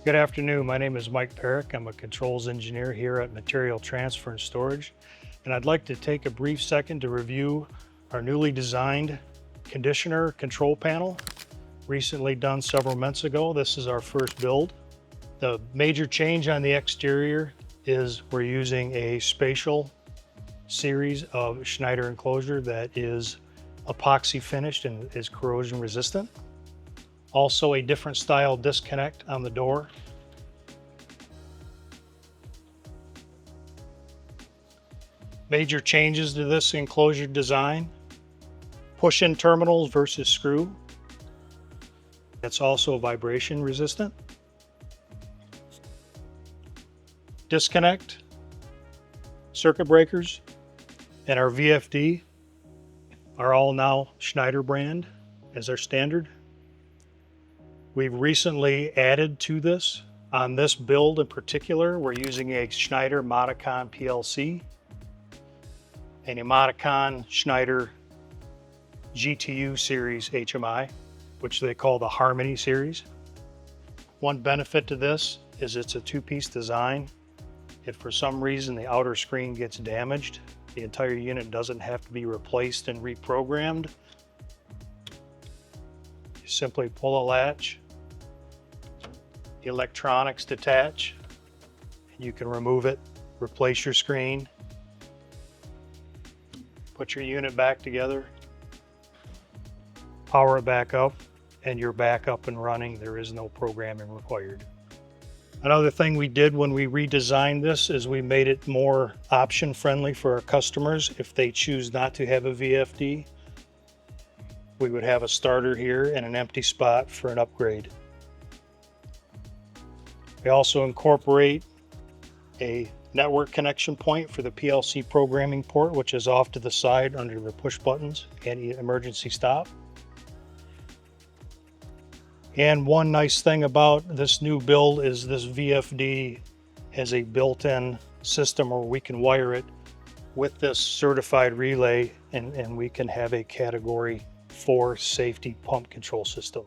Good afternoon. My name is Mike Peyerk. I'm a controls engineer here at Material Transfer and Storage, and I'd like to take a brief second to review our newly designed conditioner control panel, recently done several months ago. This is our first build. The major change on the exterior is we're using a spatial series of Schneider enclosure that is epoxy finished and is corrosion resistant. Also a different style disconnect on the door. Major changes to this enclosure design: push-in terminals versus screw. It's also vibration resistant. Disconnect, circuit breakers, and our VFD are all now Schneider brand as our standard. We've recently added to this. On this build in particular, we're using a Schneider Modicon PLC and a Modicon Schneider GTU Series HMI, which they call the Harmony series. One benefit to this is it's a two-piece design. If for some reason the outer screen gets damaged, the entire unit doesn't have to be replaced and reprogrammed. You simply pull a latch, the electronics detach, and you can remove it, replace your screen, put your unit back together, power it back up, and you're back up and running. There is no programming required. Another thing we did when we redesigned this is we made it more option friendly for our customers. If they choose not to have a VFD, we would have a starter here and an empty spot for an upgrade. We also incorporate a network connection point for the PLC programming port, which is off to the side under the push buttons and emergency stop. And one nice thing about this new build is this VFD has a built-in system where we can wire it with this certified relay, and we can have a Category 4 safety pump control system.